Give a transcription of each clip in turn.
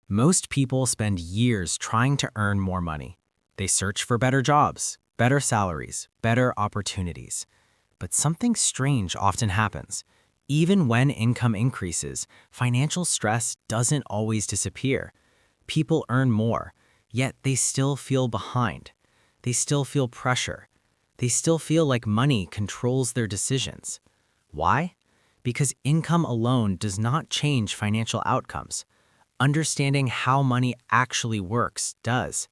Most people spend years trying to earn more money. They search for better jobs, better salaries, better opportunities. But something strange often happens. Even when income increases, financial stress doesn't always disappear. People earn more, yet they still feel behind. They still feel pressure. They still feel like money controls their decisions. Why? Because income alone does not change financial outcomes. Understanding how money actually works does.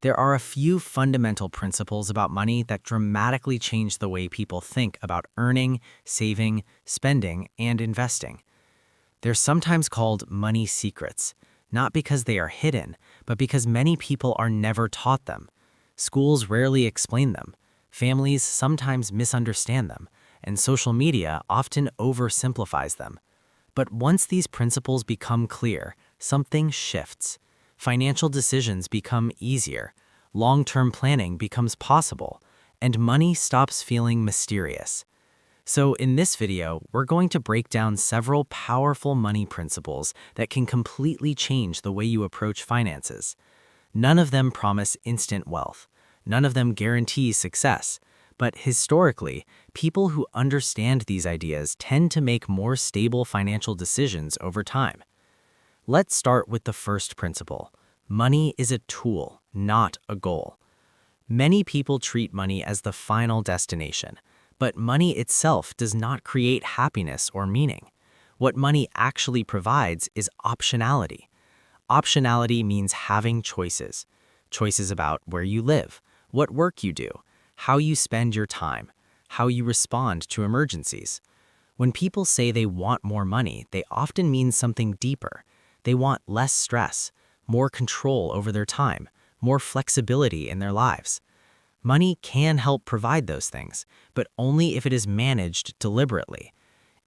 There are a few fundamental principles about money that dramatically change the way people think about earning, saving, spending, and investing. They're sometimes called money secrets, not because they are hidden, but because many people are never taught them. Schools rarely explain them. Families sometimes misunderstand them, and social media often oversimplifies them. But once these principles become clear, something shifts. Financial decisions become easier, long-term planning becomes possible, and money stops feeling mysterious. So in this video, we're going to break down several powerful money principles that can completely change the way you approach finances. None of them promise instant wealth. None of them guarantee success. But historically, people who understand these ideas tend to make more stable financial decisions over time. Let's start with the first principle. Money is a tool, not a goal. Many people treat money as the final destination, but money itself does not create happiness or meaning. What money actually provides is optionality. Optionality means having choices. Choices about where you live, what work you do, how you spend your time, how you respond to emergencies. When people say they want more money, they often mean something deeper. They want less stress, more control over their time, more flexibility in their lives. Money can help provide those things, but only if it is managed deliberately.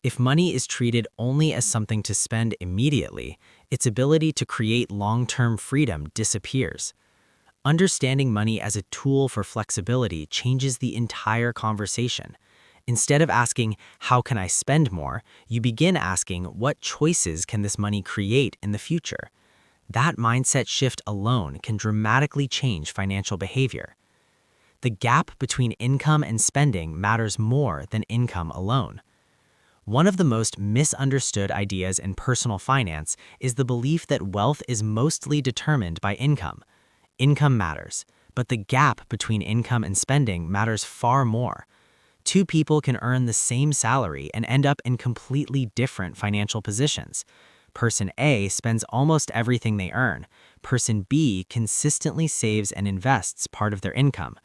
If money is treated only as something to spend immediately, its ability to create long-term freedom disappears. Understanding money as a tool for flexibility changes the entire conversation. Instead of asking, how can I spend more, you begin asking, what choices can this money create in the future? That mindset shift alone can dramatically change financial behavior. The gap between income and spending matters more than income alone. One of the most misunderstood ideas in personal finance is the belief that wealth is mostly determined by income. Income matters, but the gap between income and spending matters far more. Two people can earn the same salary and end up in completely different financial positions. Person A spends almost everything they earn. Person B consistently saves and invests part of their income.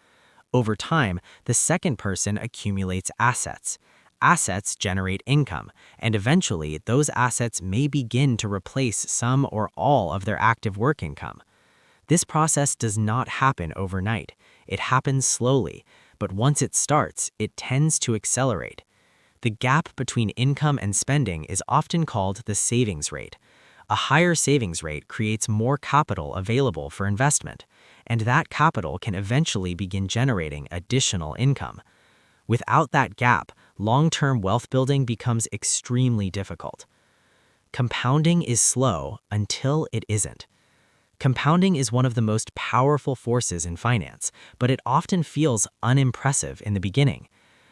Over time, the second person accumulates assets. Assets generate income, and eventually those assets may begin to replace some or all of their active work income. This process does not happen overnight. It happens slowly, but once it starts, it tends to accelerate. The gap between income and spending is often called the savings rate. A higher savings rate creates more capital available for investment, and that capital can eventually begin generating additional income. Without that gap, long-term wealth building becomes extremely difficult. Compounding is slow until it isn't. Compounding is one of the most powerful forces in finance, but it often feels unimpressive in the beginning.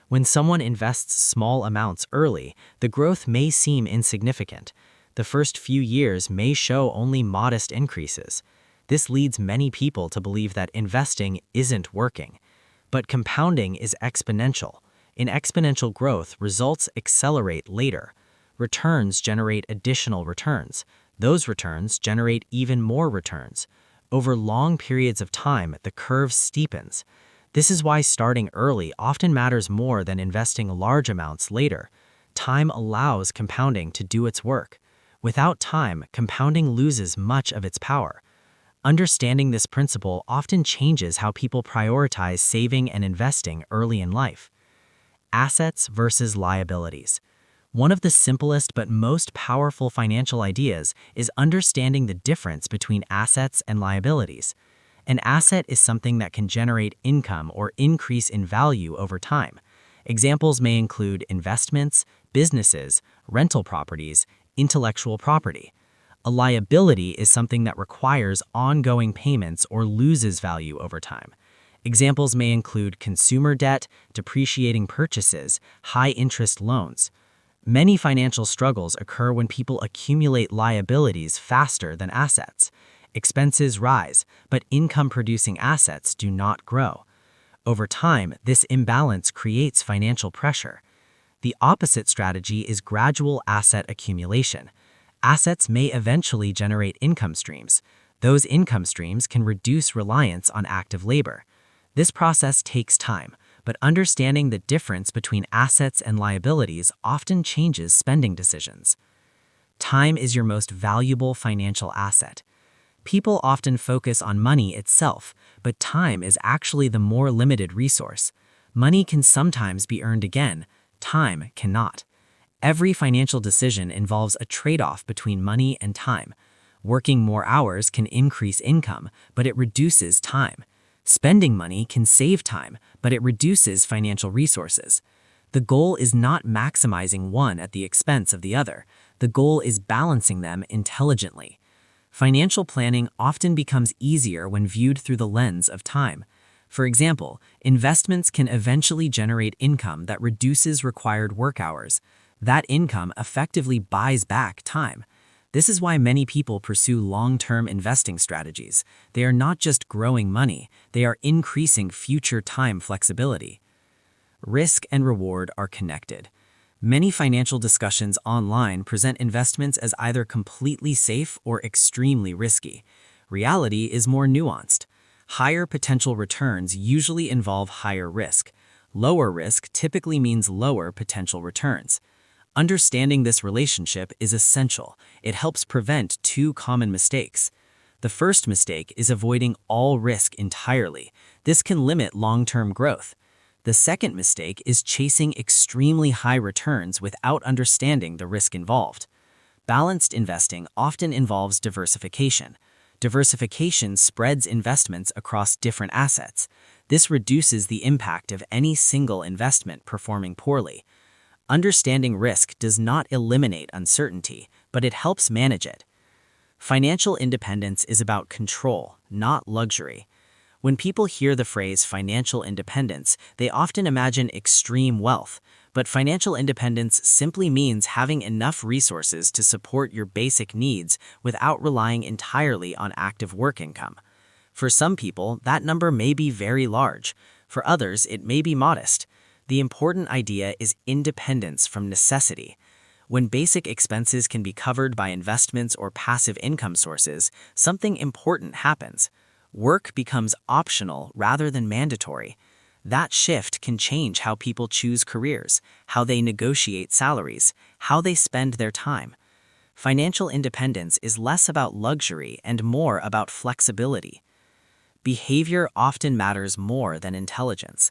When someone invests small amounts early, the growth may seem insignificant. The first few years may show only modest increases. This leads many people to believe that investing isn't working. But compounding is exponential. In exponential growth, results accelerate later. Returns generate additional returns. Those returns generate even more returns. Over long periods of time, the curve steepens. This is why starting early often matters more than investing large amounts later. Time allows compounding to do its work. Without time, compounding loses much of its power. Understanding this principle often changes how people prioritize saving and investing early in life. Assets versus liabilities. One of the simplest but most powerful financial ideas is understanding the difference between assets and liabilities. An asset is something that can generate income or increase in value over time. Examples may include investments, businesses, rental properties, intellectual property. A liability is something that requires ongoing payments or loses value over time. Examples may include consumer debt, depreciating purchases, high-interest loans. Many financial struggles occur when people accumulate liabilities faster than assets. Expenses rise, but income-producing assets do not grow. Over time, this imbalance creates financial pressure. The opposite strategy is gradual asset accumulation. Assets may eventually generate income streams. Those income streams can reduce reliance on active labor. This process takes time, but understanding the difference between assets and liabilities often changes spending decisions. Time is your most valuable financial asset. People often focus on money itself, but time is actually the more limited resource. Money can sometimes be earned again, time cannot. Every financial decision involves a trade-off between money and time. Working more hours can increase income, but it reduces time. Spending money can save time, but it reduces financial resources. The goal is not maximizing one at the expense of the other. The goal is balancing them intelligently. Financial planning often becomes easier when viewed through the lens of time. For example, investments can eventually generate income that reduces required work hours. That income effectively buys back time. This is why many people pursue long-term investing strategies. They are not just growing money, they are increasing future time flexibility. Risk and reward are connected. Many financial discussions online present investments as either completely safe or extremely risky. Reality is more nuanced. Higher potential returns usually involve higher risk. Lower risk typically means lower potential returns. Understanding this relationship is essential. It helps prevent two common mistakes. The first mistake is avoiding all risk entirely. This can limit long-term growth. The second mistake is chasing extremely high returns without understanding the risk involved. Balanced investing often involves diversification. Diversification spreads investments across different assets. This reduces the impact of any single investment performing poorly. Understanding risk does not eliminate uncertainty, but it helps manage it. Financial independence is about control, not luxury. When people hear the phrase financial independence, they often imagine extreme wealth, but financial independence simply means having enough resources to support your basic needs without relying entirely on active work income. For some people, that number may be very large. For others, it may be modest. The important idea is independence from necessity. When basic expenses can be covered by investments or passive income sources, something important happens. Work becomes optional rather than mandatory. That shift can change how people choose careers, how they negotiate salaries, how they spend their time. Financial independence is less about luxury and more about flexibility. Behavior often matters more than intelligence.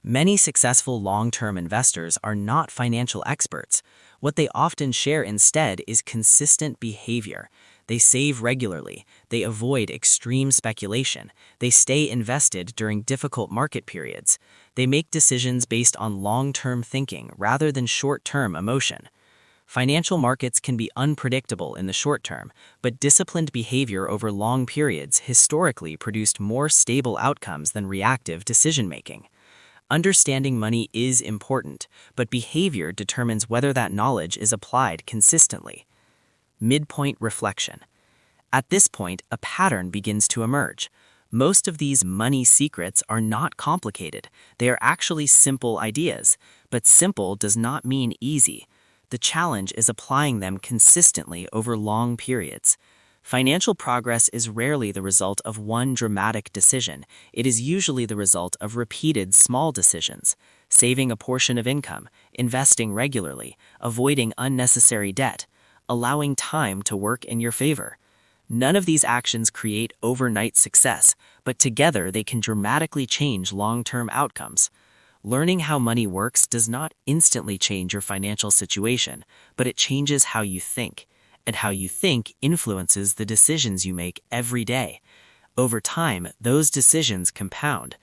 Many successful long-term investors are not financial experts. What they often share instead is consistent behavior. They save regularly, they avoid extreme speculation, they stay invested during difficult market periods, they make decisions based on long-term thinking rather than short-term emotion. Financial markets can be unpredictable in the short term, but disciplined behavior over long periods historically produced more stable outcomes than reactive decision-making. Understanding money is important, but behavior determines whether that knowledge is applied consistently. Midpoint reflection. At this point, a pattern begins to emerge. Most of these money secrets are not complicated. They are actually simple ideas, but simple does not mean easy. The challenge is applying them consistently over long periods. Financial progress is rarely the result of one dramatic decision. It is usually the result of repeated small decisions. Saving a portion of income, investing regularly, avoiding unnecessary debt, allowing time to work in your favor. None of these actions create overnight success, but together they can dramatically change long-term outcomes. Learning how money works does not instantly change your financial situation, but it changes how you think. And how you think influences the decisions you make every day. Over time, those decisions compound.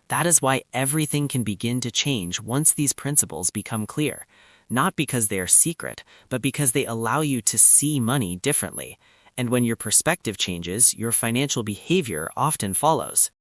That is why everything can begin to change once these principles become clear. Not because they are secret, but because they allow you to see money differently. And when your perspective changes, your financial behavior often follows.